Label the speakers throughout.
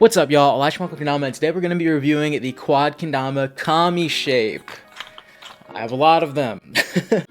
Speaker 1: What's up, y'all? Kendama, and today we're going to be reviewing the Quad Kendama Kami shape. I have a lot of them.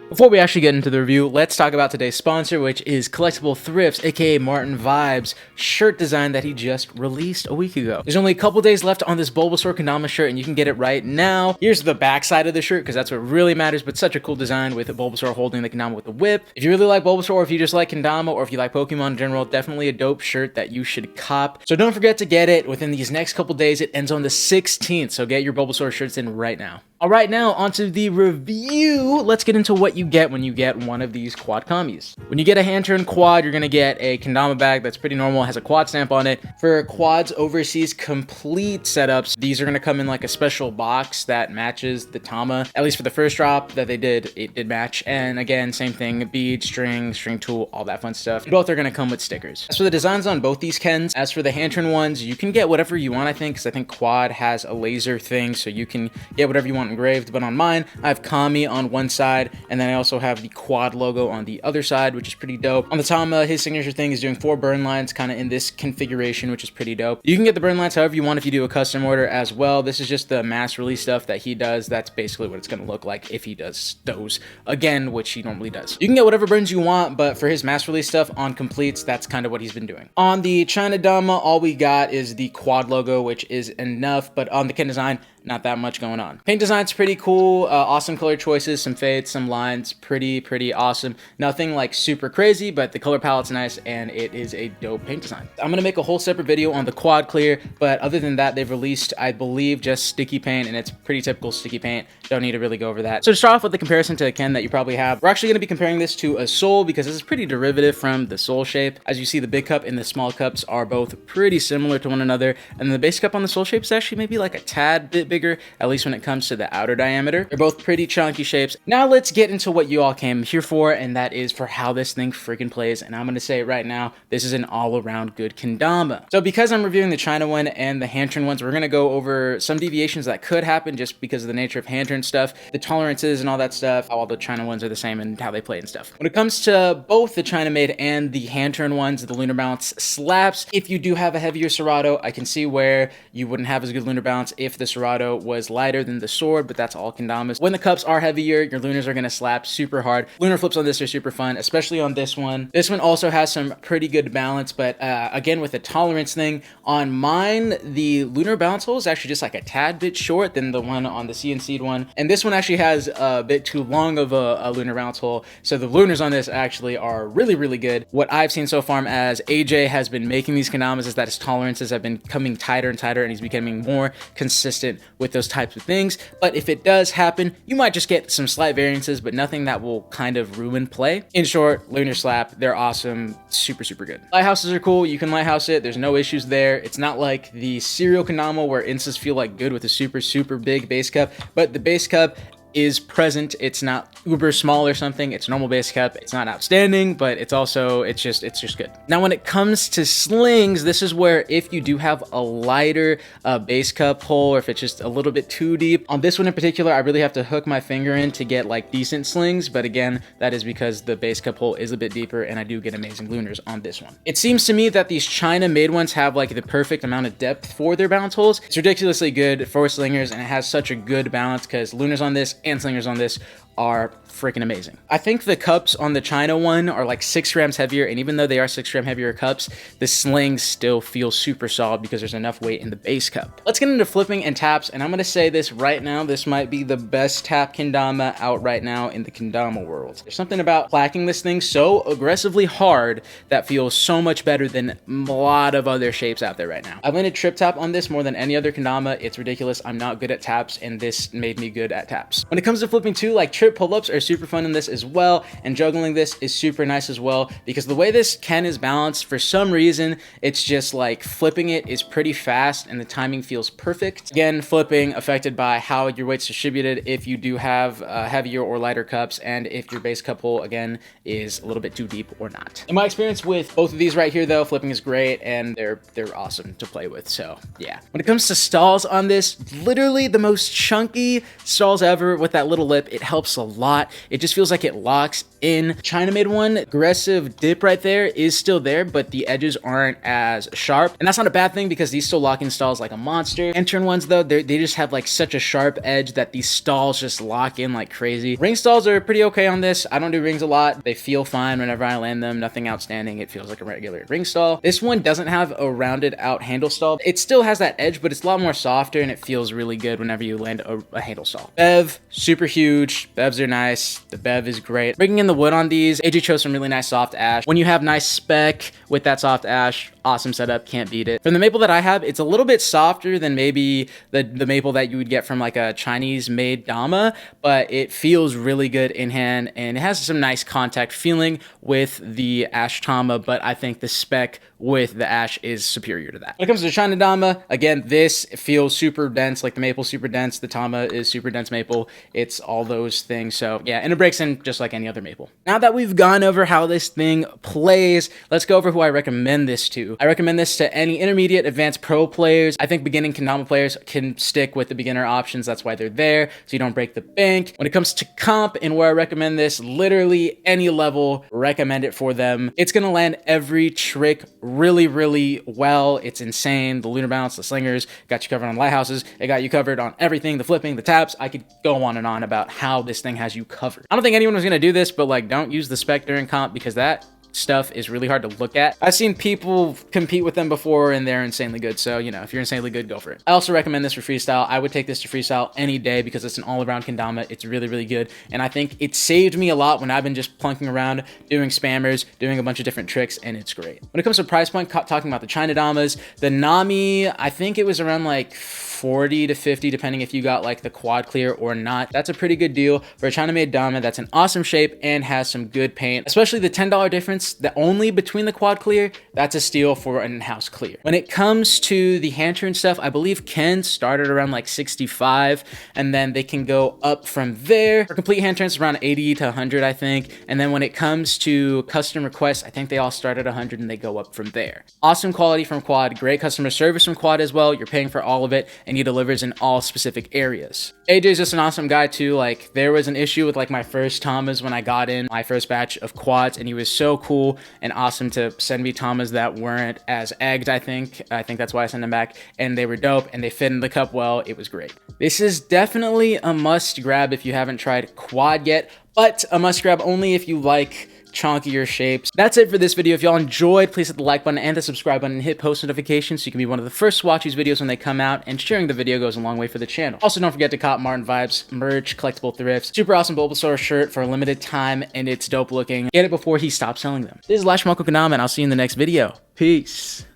Speaker 1: Before we actually get into the review, let's talk about today's sponsor, which is Collectible Thrifts, aka Martin Vibes shirt design that he just released a week ago. There's only a couple days left on this Bulbasaur Kendama shirt, and you can get it right now. Here's the back side of the shirt, because that's what really matters, but such a cool design with Bulbasaur holding the Kendama with the whip. If you really like Bulbasaur, or if you just like Kendama, or if you like Pokemon in general, definitely a dope shirt that you should cop. So don't forget to get it within these next couple days. It ends on the 16th, so get your Bulbasaur shirts in right now. All right, now onto the review. Let's get into what you get when you get one of these quad Kamis. When you get a hand turn quad, you're gonna get a Kendama bag that's pretty normal, has a quad stamp on it. For quads overseas complete setups, these are gonna come in like a special box that matches the Tama. At least for the first drop that they did, it did match. And again, same thing, bead, string tool, all that fun stuff. Both are gonna come with stickers. As for the designs on both these Kens, as for the hand turn ones, you can get whatever you want, I think, because I think quad has a laser thing, so you can get whatever you want engraved. But on mine, I have Kami on one side, and then I also have the quad logo on the other side, which is pretty dope. On the Tama, his signature thing is doing 4 burn lines kind of in this configuration, which is pretty dope. You can get the burn lines however you want if you do a custom order as well. This is just the mass release stuff that he does. That's basically what it's going to look like if he does those again, which he normally does. You can get whatever burns you want, but for his mass release stuff on completes, that's kind of what he's been doing. On the China Dama, all we got is the quad logo, which is enough, but on the Ken design, not that much going on. Paint design's pretty cool, awesome color choices, some fades, some lines, pretty awesome. Nothing like super crazy, but the color palette's nice and it is a dope paint design. I'm gonna make a whole separate video on the quad clear, but other than that, they've released, I believe, just sticky paint, and it's pretty typical sticky paint. Don't need to really go over that. So to start off with the comparison to a Ken that you probably have, we're actually gonna be comparing this to a Soul because this is pretty derivative from the Soul shape. As you see, the big cup and the small cups are both pretty similar to one another, and the base cup on the Soul shape is actually maybe like a tad bit bigger, at least when it comes to the outer diameter. They're both pretty chunky shapes. Now let's get into what you all came here for, and that is for how this thing freaking plays. And I'm gonna say it right now, this is an all-around good Kendama. So because I'm reviewing the China one and the hand turn ones, we're gonna go over some deviations that could happen just because of the nature of hand turn stuff, the tolerances and all that stuff, how all the China ones are the same and how they play and stuff. When it comes to both the China made and the hand turn ones, the lunar balance slaps. If you do have a heavier Serato, I can see where you wouldn't have as good lunar balance if the Serato was lighter than the sword, but that's all Kendamas. When the cups are heavier, your lunars are gonna slap super hard. Lunar flips on this are super fun, especially on this one. This one also has some pretty good balance, but again, with the tolerance thing, on mine, the lunar balance hole is actually just like a tad bit short than the one on the CNC'd one. And this one actually has a bit too long of a lunar balance hole. So the lunars on this actually are really good. What I've seen so far as AJ has been making these Kendamas is that his tolerances have been coming tighter and tighter, and he's becoming more consistent with those types of things. But if it does happen, you might just get some slight variances, but nothing that will kind of ruin play. In short, lunar slap, they're awesome, super good. Lighthouses are cool, you can lighthouse it, there's no issues there. It's not like the serial Kendama where instas feel like good with a super big base cup, but the base cup is present. It's not uber small or something. It's normal base cup. It's not outstanding, but it's just good. Now, when it comes to slings, this is where if you do have a lighter base cup hole, or if it's just a little bit too deep, on this one in particular, I really have to hook my finger in to get like decent slings. But again, that is because the base cup hole is a bit deeper, and I do get amazing lunars on this one. It seems to me that these China made ones have like the perfect amount of depth for their balance holes. It's ridiculously good for slingers, and it has such a good balance because lunars on this and slingers on this are freaking amazing. I think the cups on the China one are like 6 grams heavier, and even though they are 6 gram heavier cups, the slings still feel super solid because there's enough weight in the base cup. Let's get into flipping and taps, and I'm gonna say this right now, this might be the best tap Kendama out right now in the Kendama world. There's something about clacking this thing so aggressively hard that feels so much better than a lot of other shapes out there right now. I've landed trip tap on this more than any other Kendama. It's ridiculous. I'm not good at taps, and this made me good at taps. When it comes to flipping too, like trip pull-ups are super fun in this as well, and juggling this is super nice as well, because the way this Ken is balanced, for some reason, it's just like flipping it is pretty fast and the timing feels perfect. Again, flipping affected by how your weight's distributed, if you do have heavier or lighter cups, and if your base cup hole, again, is a little bit too deep or not. In my experience with both of these right here, though, flipping is great, and they're awesome to play with, so yeah. When it comes to stalls on this, literally the most chunky stalls ever with that little lip. It helps a lot. It just feels like it locks in. China made one, aggressive dip right there is still there, but the edges aren't as sharp. And that's not a bad thing because these still lock in stalls like a monster. Intern ones though, they just have like such a sharp edge that these stalls just lock in like crazy. Ring stalls are pretty okay on this. I don't do rings a lot. They feel fine whenever I land them. Nothing outstanding. It feels like a regular ring stall. This one doesn't have a rounded out handle stall. It still has that edge, but it's a lot more softer and it feels really good whenever you land a handle stall. Bev, super huge. Bevs are nice. The bev is great. Bringing in the wood on these, AJ chose some really nice soft ash. When you have nice spec with that soft ash, awesome setup, can't beat it. From the maple that I have, it's a little bit softer than maybe the maple that you would get from like a Chinese made dama, but it feels really good in hand and it has some nice contact feeling with the ash tama, but I think the spec with the ash is superior to that. When it comes to the China dama, again, this feels super dense, like the maple super dense, the tama is super dense maple. It's all those things. So yeah, and it breaks in just like any other maple. Now that we've gone over how this thing plays, let's go over who I recommend this to. I recommend this to any intermediate, advanced pro players. I think beginning kendama players can stick with the beginner options. That's why they're there, so you don't break the bank. When it comes to comp and where I recommend this, literally any level, recommend it for them. It's gonna land every trick really, really well. It's insane. The lunar bounce, the slingers, got you covered on lighthouses. It got you covered on everything, the flipping, the taps. I could go on and on about how this thing has you covered. I don't think anyone was gonna do this, but like, don't use the spec during comp because that stuff is really hard to look at. I've seen people compete with them before and they're insanely good. So, you know, if you're insanely good, go for it. I also recommend this for freestyle. I would take this to freestyle any day because it's an all-around kendama. It's really, really good. And I think it saved me a lot when I've been just plunking around, doing spammers, doing a bunch of different tricks, and it's great. When it comes to price point, talking about the China damas, the Nami, I think it was around like 40 to 50, depending if you got like the quad clear or not. That's a pretty good deal for a China made dama that's an awesome shape and has some good paint, especially the $10 difference that only between the quad clear. That's a steal for an in-house clear. When it comes to the hand turn stuff, I believe Ken started around like 65 and then they can go up from there. For complete hand turns, around 80 to 100, I think. And then when it comes to custom requests, I think they all start at 100 and they go up from there. Awesome quality from quad, great customer service from quad as well. You're paying for all of it and he delivers in all specific areas. AJ's just an awesome guy too. Like, there was an issue with like my first tamas when I got in my first batch of quads, and he was so cool and awesome to send me tamas that weren't as egged. I think that's why I sent them back, and they were dope and they fit in the cup well. It was great. This is definitely a must grab if you haven't tried quad yet, but a must grab only if you like chunkier shapes. That's it for this video. If y'all enjoyed, please hit the like button and the subscribe button and hit post notifications so you can be one of the first to watch these videos when they come out, and sharing the video goes a long way for the channel. Also, don't forget to cop Martin Vibes merch, collectible thrifts, super awesome Bulbasaur shirt for a limited time, and it's dope looking. Get it before he stops selling them. This is Lash Kendama, and I'll see you in the next video. Peace.